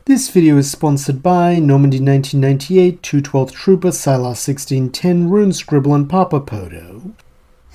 This video is sponsored by Normandy 1998, 212th Trooper, Silas 1610, Rune Scribble, and Papa Podo.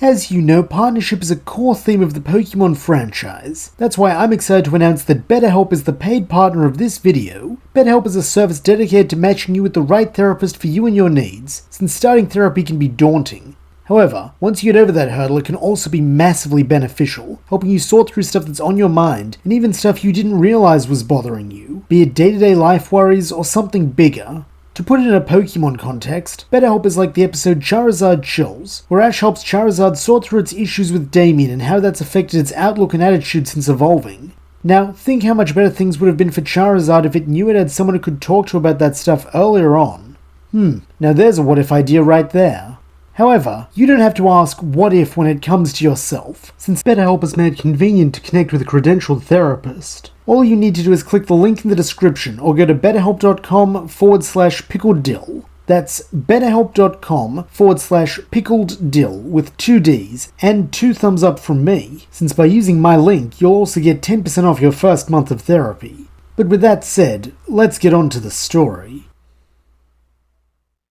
As you know, partnership is a core theme of the Pokemon franchise. That's why I'm excited to announce that BetterHelp is the paid partner of this video. BetterHelp is a service dedicated to matching you with the right therapist for you and your needs, since starting therapy can be daunting. However, once you get over that hurdle, it can also be massively beneficial, helping you sort through stuff that's on your mind, and even stuff you didn't realize was bothering you, be it day-to-day life worries or something bigger. To put it in a Pokemon context, BetterHelp is like the episode Charizard Chills, where Ash helps Charizard sort through its issues with Damien and how that's affected its outlook and attitude since evolving. Now, think how much better things would have been for Charizard if it knew it had someone it could talk to about that stuff earlier on. Now there's a what-if idea right there. However, you don't have to ask what if when it comes to yourself, since BetterHelp has made it convenient to connect with a credentialed therapist. All you need to do is click the link in the description or go to betterhelp.com/pickleddill. That's betterhelp.com/pickleddill with 2 Ds and 2 thumbs up from me, since by using my link you'll also get 10% off your first month of therapy. But with that said, let's get on to the story.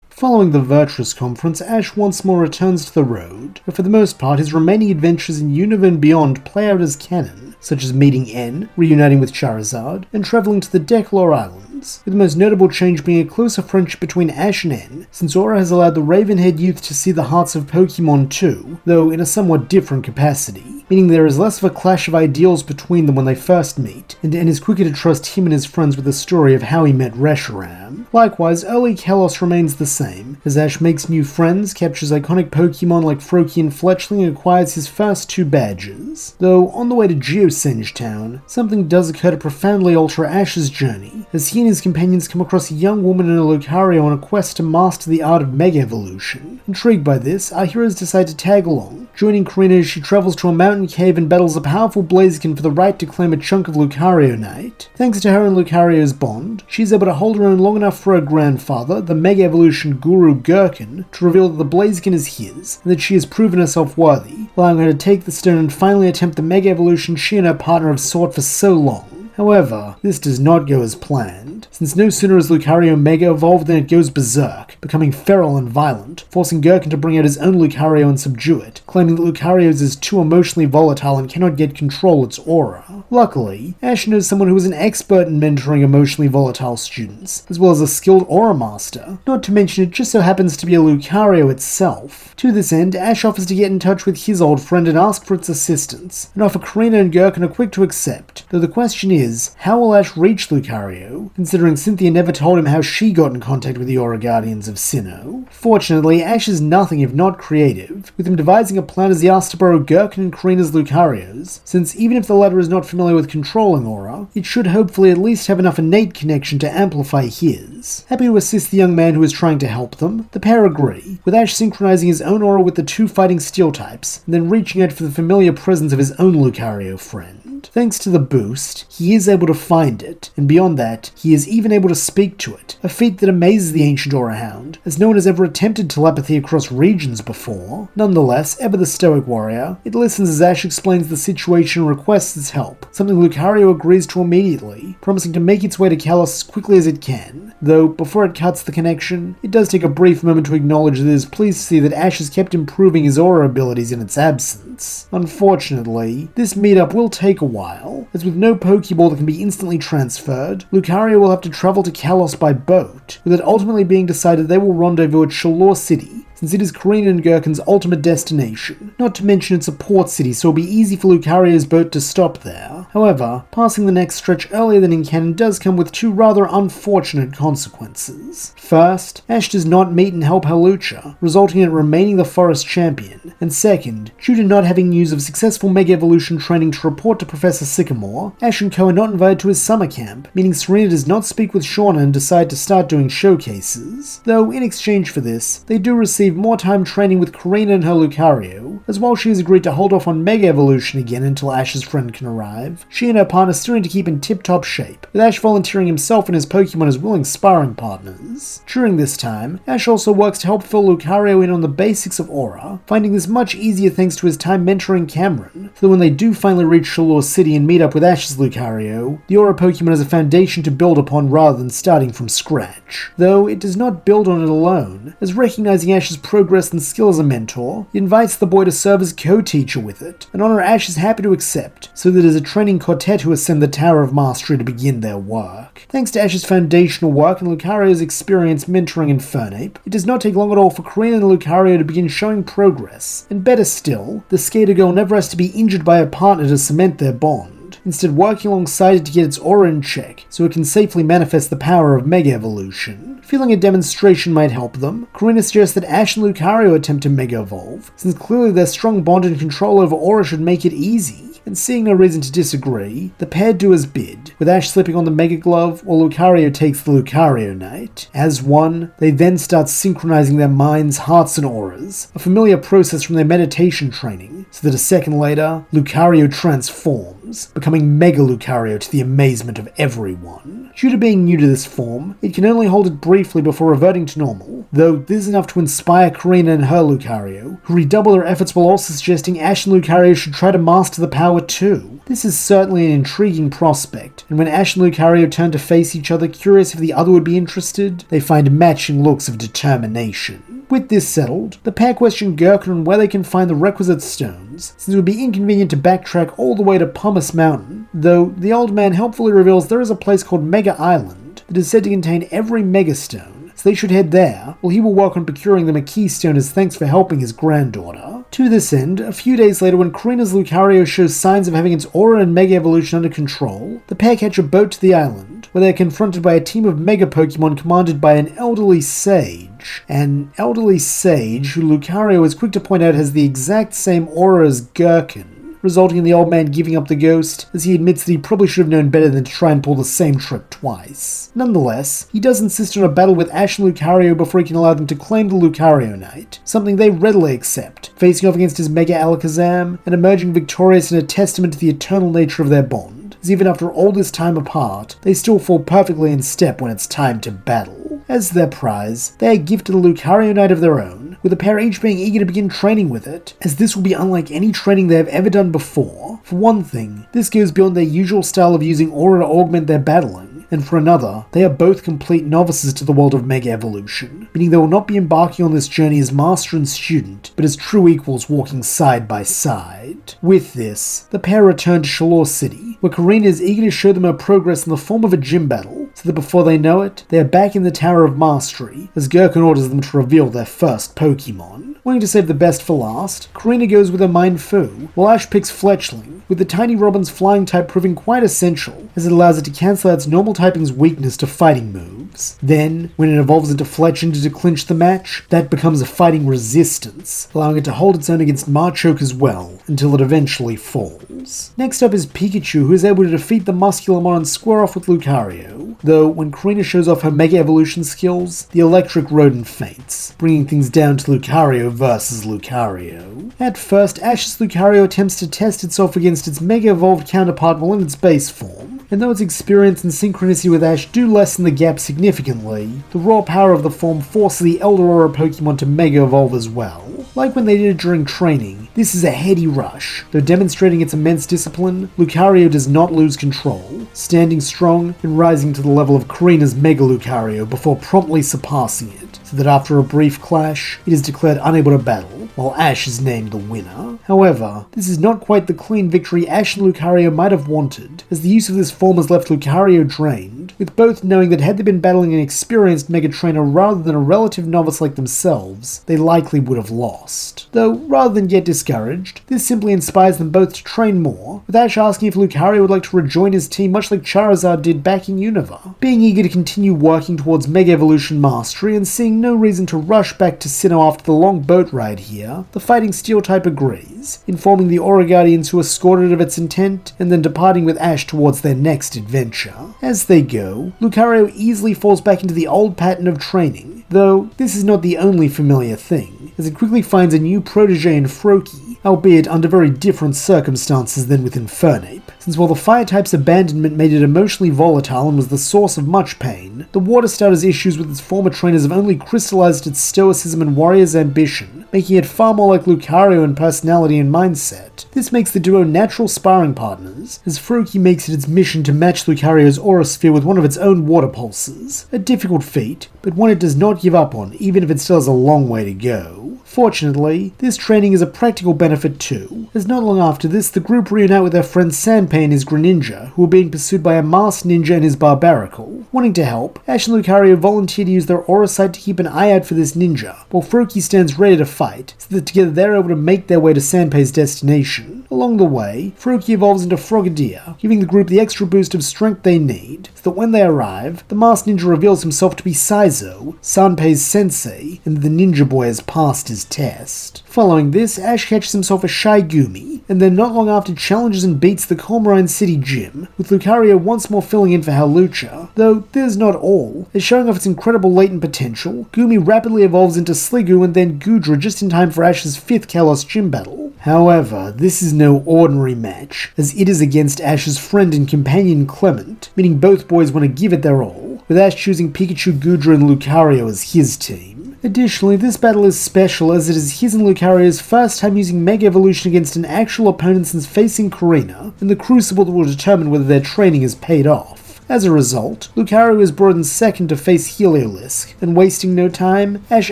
Following the Virtuous Conference, Ash once more returns to the road, but for the most part his remaining adventures in Unova and beyond play out as canon, such as meeting N, reuniting with Charizard, and travelling to the Declor Islands, with the most notable change being a closer friendship between Ash and N, since Aura has allowed the Ravenhead youth to see the hearts of Pokemon too, though in a somewhat different capacity, meaning there is less of a clash of ideals between them when they first meet, and N is quicker to trust him and his friends with the story of how he met Reshiram. Likewise, early Kalos remains the same, as Ash makes new friends, captures iconic Pokemon like Froakie and Fletchling, and acquires his first 2 badges. Though, on the way to Geosenge Town, something does occur to profoundly alter Ash's journey, as he and his companions come across a young woman and a Lucario on a quest to master the art of Mega Evolution. Intrigued by this, our heroes decide to tag along, joining Karina as she travels to a mountain cave and battles a powerful Blaziken for the right to claim a chunk of Lucario-nite. Thanks to her and Lucario's bond, she's able to hold her own long enough for her grandfather, the Mega Evolution guru Gherkin, to reveal that the Blaziken is his, and that she has proven herself worthy, allowing her to take the stone and finally attempt the Mega Evolution she and her partner have sought for so long. However, this does not go as planned, since no sooner is Lucario Mega evolved than it goes berserk, becoming feral and violent, forcing Gherkin to bring out his own Lucario and subdue it, claiming that Lucario's is too emotionally volatile and cannot yet control its aura. Luckily, Ash knows someone who is an expert in mentoring emotionally volatile students, as well as a skilled aura master, not to mention it just so happens to be a Lucario itself. To this end, Ash offers to get in touch with his old friend and ask for its assistance, and offer Karina and Gherkin are quick to accept, though the question is, how will Ash reach Lucario, considering Cynthia never told him how she got in contact with the Aura Guardians of Sinnoh? Fortunately, Ash is nothing if not creative, with him devising a plan as he asks to borrow Gherkin and Karina's Lucarios, since even if the latter is not familiar with controlling Aura, it should hopefully at least have enough innate connection to amplify his. Happy to assist the young man who is trying to help them, the pair agree, with Ash synchronizing his own aura with the 2 fighting steel types, and then reaching out for the familiar presence of his own Lucario friend. Thanks to the boost, he is able to find it, and beyond that, he is even able to speak to it, a feat that amazes the ancient Aura Hound, as no one has ever attempted telepathy across regions before. Nonetheless, ever the stoic warrior, it listens as Ash explains the situation and requests its help, something Lucario agrees to immediately, promising to make its way to Kalos as quickly as it can. Though, before it cuts the connection, it does take a brief moment to acknowledge that it is pleased to see that Ash has kept improving his aura abilities in its absence. Unfortunately, this meetup will take a while, as with no Pokeball that can be instantly transferred, Lucario will have to travel to Kalos by boat, with it ultimately being decided they will rendezvous at Shalor City, since it is Karina and Gherkin's ultimate destination, not to mention it's a port city so it'll be easy for Lucario's boat to stop there. However, passing the next stretch earlier than in canon does come with 2 rather unfortunate consequences. First, Ash does not meet and help Hawlucha, resulting in it remaining the forest champion, and second, due to not having news of successful Mega Evolution training to report to Professor Sycamore, Ash and co are not invited to his summer camp, meaning Serena does not speak with Shauna and decide to start doing showcases, though in exchange for this, they do receive receive more time training with Karina and her Lucario, as while she has agreed to hold off on Mega Evolution again until Ash's friend can arrive, she and her partner still need to keep in tip-top shape, with Ash volunteering himself and his Pokemon as willing sparring partners. During this time, Ash also works to help fill Lucario in on the basics of Aura, finding this much easier thanks to his time mentoring Cameron, so that when they do finally reach Shalor City and meet up with Ash's Lucario, the Aura Pokemon has a foundation to build upon rather than starting from scratch. Though it does not build on it alone, as recognizing Ash's progress and skill as a mentor, it invites the boy to serve as co-teacher with it, an honor Ash is happy to accept, so that it is a training quartet who ascend the Tower of Mastery to begin their work. Thanks to Ash's foundational work and Lucario's experience mentoring Infernape, it does not take long at all for Karina and Lucario to begin showing progress, and better still, the skater girl never has to be injured by her partner to cement their bond, instead working alongside it to get its aura in check, so it can safely manifest the power of Mega Evolution. Feeling a demonstration might help them, Karina suggests that Ash and Lucario attempt to Mega Evolve, since clearly their strong bond and control over aura should make it easy. And seeing no reason to disagree, the pair do as bid, with Ash slipping on the Mega Glove while Lucario takes the Lucario Knight. As one, they then start synchronizing their minds, hearts, and auras, a familiar process from their meditation training, so that a second later, Lucario transforms, becoming Mega Lucario to the amazement of everyone. Due to being new to this form, it can only hold it briefly before reverting to normal, though this is enough to inspire Karina and her Lucario, who redouble their efforts while also suggesting Ash and Lucario should try to master the power too. This is certainly an intriguing prospect, and when Ash and Lucario turn to face each other, curious if the other would be interested, they find matching looks of determination. With this settled, the pair question Gherkin on where they can find the requisite stones, since it would be inconvenient to backtrack all the way to Pumice Mountain, though the old man helpfully reveals there is a place called Mega Island that is said to contain every Mega Stone, so they should head there, while he will work on procuring them a keystone as thanks for helping his granddaughter. To this end, a few days later when Karina's Lucario shows signs of having its aura and Mega Evolution under control, the pair catch a boat to the island, where they are confronted by a team of Mega Pokemon commanded by an elderly sage. An elderly sage who Lucario is quick to point out has the exact same aura as Gherkin, resulting in the old man giving up the ghost, as he admits that he probably should have known better than to try and pull the same trick twice. Nonetheless, he does insist on a battle with Ash and Lucario before he can allow them to claim the Lucario Knight, something they readily accept, facing off against his Mega Alakazam, and emerging victorious in a testament to the eternal nature of their bond, as even after all this time apart, they still fall perfectly in step when it's time to battle. As their prize, they are gifted a Lucario Knight of their own, with the pair each being eager to begin training with it, as this will be unlike any training they have ever done before. For one thing, this goes beyond their usual style of using aura to augment their battling, and for another, they are both complete novices to the world of Mega Evolution, meaning they will not be embarking on this journey as master and student, but as true equals walking side by side. With this, the pair return to Shalor City, where Karina is eager to show them her progress in the form of a gym battle, so that before they know it, they are back in the Tower of Mastery, as Gherkin orders them to reveal their first Pokemon. Wanting to save the best for last, Karina goes with her Mindfu, while Ash picks Fletchling, with the tiny Robin's flying type proving quite essential, as it allows it to cancel out its normal typing's weakness to fighting moves. Then, when it evolves into Fletchling to clinch the match, that becomes a fighting resistance, allowing it to hold its own against Machoke as well, until it eventually falls. Next up is Pikachu, who is able to defeat the Musculamon and square off with Lucario, though when Karina shows off her Mega Evolution skills, the electric rodent faints, bringing things down to Lucario versus Lucario. At first, Ash's Lucario attempts to test itself against its Mega Evolved counterpart while in its base form, and though its experience and synchronicity with Ash do lessen the gap significantly, the raw power of the form forces the Elder Aura Pokemon to Mega Evolve as well. Like when they did it during training, this is a heady rush, though demonstrating its immense discipline, Lucario does not lose control, standing strong and rising to the level of Karina's Mega Lucario before promptly surpassing it, so that after a brief clash, it is declared unable to battle, while Ash is named the winner. However, this is not quite the clean victory Ash and Lucario might have wanted, as the use of this form has left Lucario drained, with both knowing that had they been battling an experienced Mega Trainer rather than a relative novice like themselves, they likely would have lost. Though, rather than get discouraged, this simply inspires them both to train more, with Ash asking if Lucario would like to rejoin his team much like Charizard did back in Unova, being eager to continue working towards Mega Evolution Mastery and seeing no reason to rush back to Sinnoh after the long boat ride here, the fighting Steel type agrees, informing the Aura Guardians who escorted of its intent, and then departing with Ash towards their next adventure. As they go, Lucario easily falls back into the old pattern of training, though this is not the only familiar thing, as it quickly finds a new protege in Froakie, albeit under very different circumstances than with Infernape, since while the fire type's abandonment made it emotionally volatile and was the source of much pain, the water starter's issues with its former trainers have only crystallized its stoicism and warrior's ambition, making it far more like Lucario in personality and mindset. This makes the duo natural sparring partners, as Froakie makes it its mission to match Lucario's aura sphere with one of its own water pulses, a difficult feat, but one it does not give up on, even if it still has a long way to go. Fortunately, this training is a practical benefit too, as not long after this the group reunite with their friend Sanpei and his Greninja, who are being pursued by a masked ninja and his Barbaracle. Wanting to help, Ash and Lucario volunteer to use their aura sight to keep an eye out for this ninja, while Froakie stands ready to fight, so that together they're able to make their way to Sanpei's destination. Along the way, Froakie evolves into Frogadier, giving the group the extra boost of strength they need, so that when they arrive, the masked ninja reveals himself to be Saizo, Sanpei's sensei, and the ninja boy has passed his test. Following this, Ash catches himself a shy Gumi, and then not long after challenges and beats the Cormorine City gym, with Lucario once more filling in for Hawlucha. Though this is not all, as showing off its incredible latent potential, Gumi rapidly evolves into Sliggoo and then Goodra just in time for Ash's 5th Kalos gym battle. However, this is no ordinary match, as it is against Ash's friend and companion Clement, meaning both boys want to give it their all, with Ash choosing Pikachu, Goodra and Lucario as his team. Additionally, this battle is special as it is his and Lucario's first time using Mega Evolution against an actual opponent since facing Karina, and the crucible that will determine whether their training has paid off. As a result, Lucario is brought in second to face Heliolisk, and wasting no time, Ash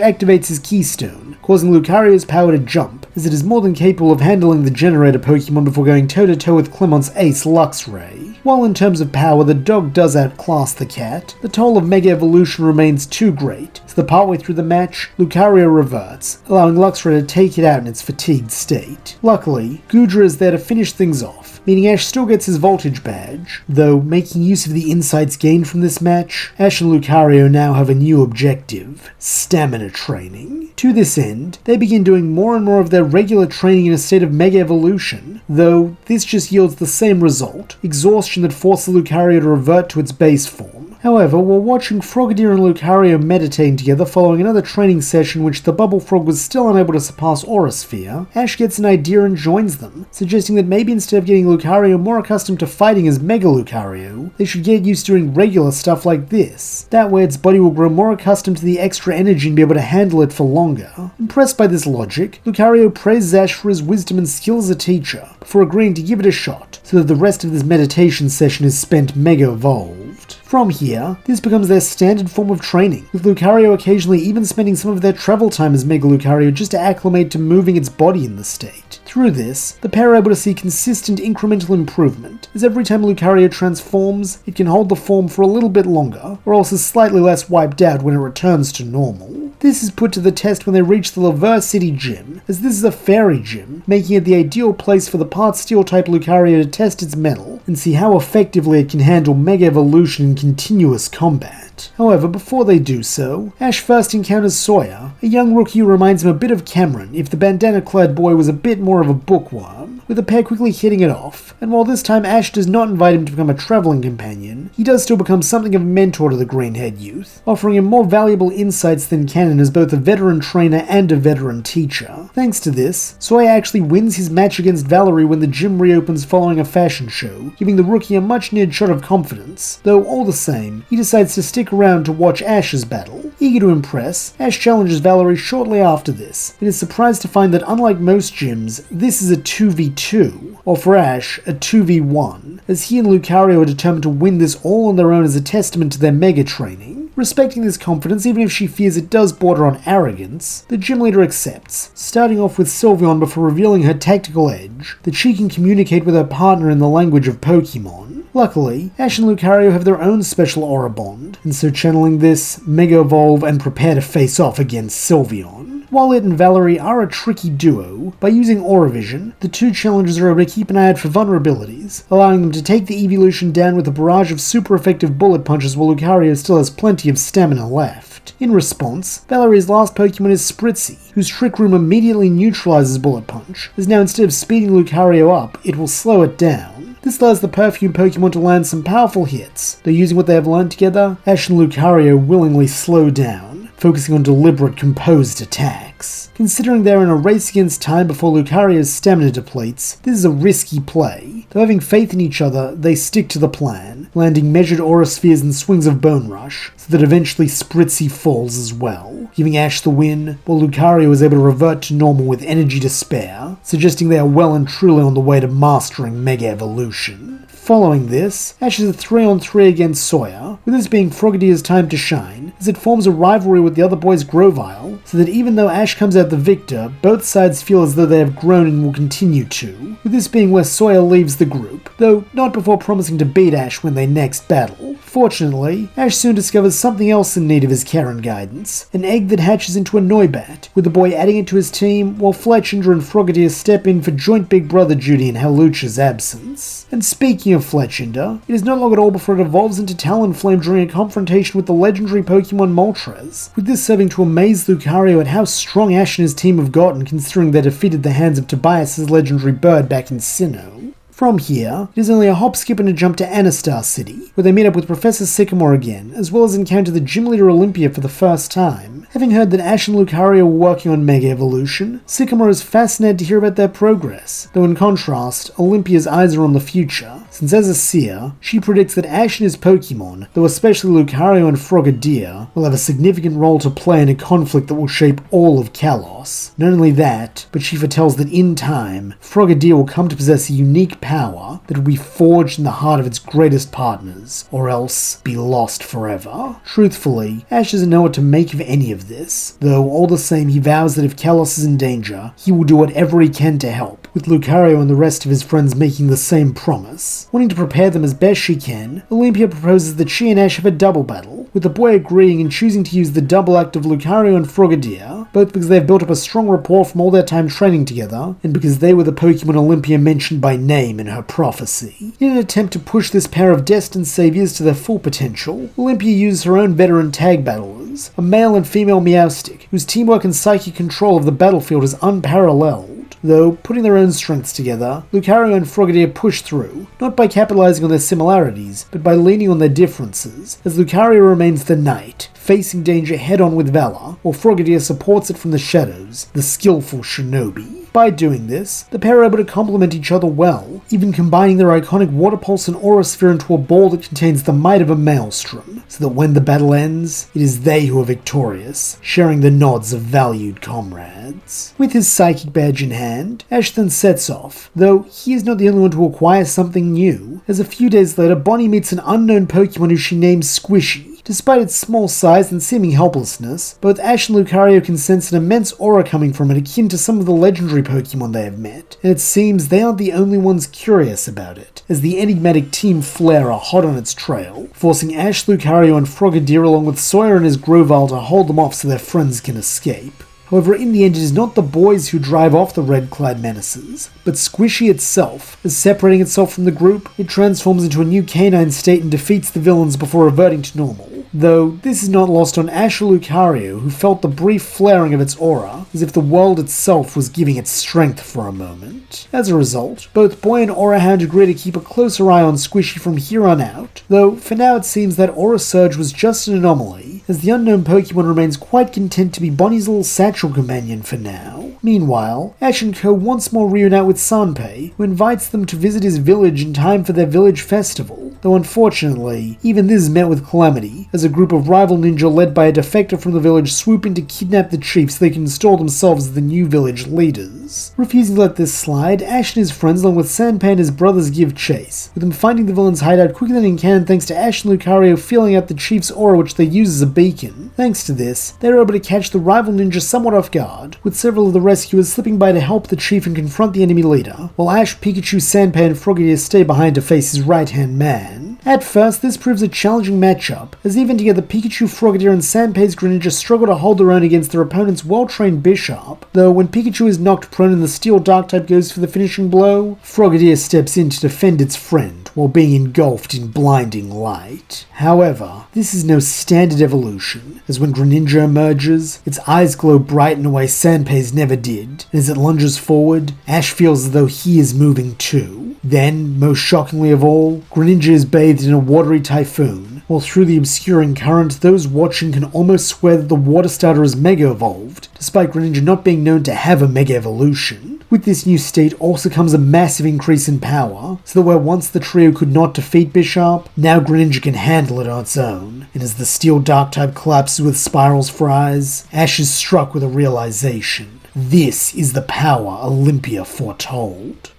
activates his Keystone, causing Lucario's power to jump, as it is more than capable of handling the Generator Pokemon before going toe-to-toe with Clement's ace Luxray. While in terms of power the dog does outclass the cat, the toll of Mega Evolution remains too great, so the partway through the match, Lucario reverts, allowing Luxray to take it out in its fatigued state. Luckily, Goodra is there to finish things off, meaning Ash still gets his Voltage badge, though making use of the insights gained from this match, Ash and Lucario now have a new objective: stamina training. To this end, they begin doing more and more of their regular training in a state of Mega Evolution, though this just yields the same result: exhaustion that forces Lucario to revert to its base form. However, while watching Frogadier and Lucario meditating together following another training session in which the Bubble Frog was still unable to surpass Aura Sphere, Ash gets an idea and joins them, suggesting that maybe instead of getting Lucario more accustomed to fighting as Mega Lucario, they should get used to doing regular stuff like this. That way its body will grow more accustomed to the extra energy and be able to handle it for longer. Impressed by this logic, Lucario praises Ash for his wisdom and skill as a teacher, before agreeing to give it a shot, so that the rest of this meditation session is spent Mega Evolved. From here, this becomes their standard form of training, with Lucario occasionally even spending some of their travel time as Mega Lucario just to acclimate to moving its body in the state. Through this, the pair are able to see consistent incremental improvement, as every time Lucario transforms, it can hold the form for a little bit longer, or else is slightly less wiped out when it returns to normal. This is put to the test when they reach the Laver City gym, as this is a fairy gym, making it the ideal place for the part Steel type Lucario to test its mettle, and see how effectively it can handle Mega Evolution in continuous combat. However, before they do so, Ash first encounters Sawyer, a young rookie who reminds him a bit of Cameron if the bandana-clad boy was a bit more of a bookworm, with the pair quickly hitting it off, and while this time Ash does not invite him to become a travelling companion, he does still become something of a mentor to the green-haired youth, offering him more valuable insights than Canon as both a veteran trainer and a veteran teacher. Thanks to this, Sawyer actually wins his match against Valerie when the gym reopens following a fashion show, giving the rookie a much-needed shot of confidence, though all the same, he decides to stick around to watch Ash's battle. Eager to impress, Ash challenges Valerie shortly after this, and is surprised to find that unlike most gyms, this is a 2v2, or for Ash, a 2v1, as he and Lucario are determined to win this all on their own as a testament to their mega training. Respecting this confidence, even if she fears it does border on arrogance, the gym leader accepts, starting off with Sylveon before revealing her tactical edge, that she can communicate with her partner in the language of Pokemon. Luckily, Ash and Lucario have their own special aura bond, and so channeling this, Mega Evolve and prepare to face off against Sylveon. While it and Valerie are a tricky duo, by using Aura Vision, the two challengers are able to keep an eye out for vulnerabilities, allowing them to take the evolution down with a barrage of super effective bullet punches while Lucario still has plenty of stamina left. In response, Valerie's last Pokemon is Spritzy, whose Trick Room immediately neutralizes Bullet Punch, as now instead of speeding Lucario up, it will slow it down. This allows the Perfume Pokemon to land some powerful hits, though using what they have learned together, Ash and Lucario willingly slow down, focusing on deliberate, composed attack. attacks. Considering they're in a race against time before Lucario's stamina depletes, this is a risky play. Though having faith in each other, they stick to the plan, landing measured aura spheres and swings of Bone Rush, so that eventually Spritzy falls as well, giving Ash the win, while Lucario is able to revert to normal with energy to spare, suggesting they are well and truly on the way to mastering Mega Evolution. Following this, Ash is a 3-on-3 against Sawyer, with this being Froggedier's time to shine, as it forms a rivalry with the other boy's Grovyle, so that even though Ash comes out the victor, both sides feel as though they have grown and will continue to, with this being where Sawyer leaves the group, though not before promising to beat Ash when they next battle. Fortunately, Ash soon discovers something else in need of his care and guidance, an egg that hatches into a Noibat, with the boy adding it to his team, while Fletchinder and Froggedier step in for joint big brother duty in Hawlucha's absence. And speaking of Fletchinder, it is not long at all before it evolves into Talonflame during a confrontation with the legendary Pokemon Moltres, with this serving to amaze Lucario at how strong Ash and his team have gotten considering they defeated the hands of Tobias' legendary bird back in Sinnoh. From here, it is only a hop, skip and a jump to Anastar City, where they meet up with Professor Sycamore again, as well as encounter the gym leader Olympia for the first time. Having heard that Ash and Lucario were working on Mega Evolution, Sycamore is fascinated to hear about their progress, though in contrast, Olympia's eyes are on the future, since as a seer, she predicts that Ash and his Pokemon, though especially Lucario and Frogadier, will have a significant role to play in a conflict that will shape all of Kalos. Not only that, but she foretells that in time, Frogadier will come to possess a unique power that will be forged in the heart of its greatest partners, or else be lost forever. Truthfully, Ash doesn't know what to make of any of this, though all the same he vows that if Kalos is in danger, he will do whatever he can to help, with Lucario and the rest of his friends making the same promise. Wanting to prepare them as best she can, Olympia proposes that she and Ash have a double battle, with the boy agreeing and choosing to use the double act of Lucario and Frogadier, both because they have built up a strong rapport from all their time training together, and because they were the Pokemon Olympia mentioned by name in her prophecy. In an attempt to push this pair of destined saviors to their full potential, Olympia uses her own veteran tag battlers, a male and female Meowstic, whose teamwork and psychic control of the battlefield is unparalleled. Though, putting their own strengths together, Lucario and Frogadier push through, not by capitalizing on their similarities, but by leaning on their differences, as Lucario remains the knight, facing danger head-on with valor, while Frogadier supports it from the shadows, the skillful shinobi. By doing this, the pair are able to complement each other well, even combining their iconic Water Pulse and Aura Sphere into a ball that contains the might of a maelstrom, so that when the battle ends, it is they who are victorious, sharing the nods of valued comrades. With his psychic badge in hand, Ash then sets off, though he is not the only one to acquire something new, as a few days later Bonnie meets an unknown Pokemon who she names Squishy. Despite its small size and seeming helplessness, both Ash and Lucario can sense an immense aura coming from it akin to some of the legendary Pokemon they have met, and it seems they aren't the only ones curious about it, as the enigmatic Team Flare are hot on its trail, forcing Ash, Lucario and Frogadier along with Sawyer and his Grovyle to hold them off so their friends can escape. However, in the end it is not the boys who drive off the red-clad menaces, but Squishy itself. As separating itself from the group, it transforms into a new canine state and defeats the villains before reverting to normal. Though, this is not lost on Ash or Lucario, who felt the brief flaring of its aura, as if the world itself was giving it strength for a moment. As a result, both Boy and Aura Hound agree to keep a closer eye on Squishy from here on out, though for now it seems that Aura Surge was just an anomaly, as the unknown Pokemon remains quite content to be Bonnie's little satchel companion for now. Meanwhile, Ash and Co. once more reunite with Sanpei, who invites them to visit his village in time for their village festival, though unfortunately, even this is met with calamity, as a group of rival ninja led by a defector from the village swoop in to kidnap the chief so they can install themselves as the new village leaders. Refusing to let this slide, Ash and his friends along with Sanpei and his brothers give chase, with them finding the villain's hideout quicker than in can thanks to Ash and Lucario feeling out the chief's aura which they use as a beacon. Thanks to this, they are able to catch the rival ninja somewhat off guard, with several of the rescuers slipping by to help the chief and confront the enemy leader, while Ash, Pikachu, Sanpei and Frogadier stay behind to face his right-hand man. At first, this proves a challenging matchup, as even together Pikachu, Frogadier and Sanpei's Greninja struggle to hold their own against their opponent's well-trained Bisharp, though when Pikachu is knocked prone and the Steel Dark-type goes for the finishing blow, Frogadier steps in to defend its friend, while being engulfed in blinding light. However, this is no standard evolution, as when Greninja emerges, its eyes glow bright in a way Sanpei's never did, and as it lunges forward, Ash feels as though he is moving too. Then, most shockingly of all, Greninja is bathed in a watery typhoon, while through the obscuring current, those watching can almost swear that the water starter is Mega Evolved, despite Greninja not being known to have a Mega Evolution. With this new state also comes a massive increase in power, so that where once the trio could not defeat Bisharp, now Greninja can handle it on its own. And as the Steel Dark type collapses with spirals for eyes, Ash is struck with a realization. This is the power Olympia foretold.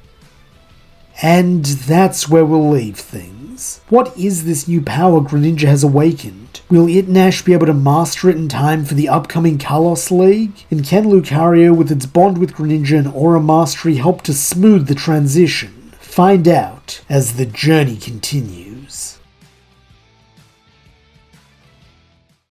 And that's where we'll leave things. What is this new power Greninja has awakened? Will it and Ash be able to master it in time for the upcoming Kalos League? And can Lucario, with its bond with Greninja and Aura Mastery, help to smooth the transition? Find out as the journey continues.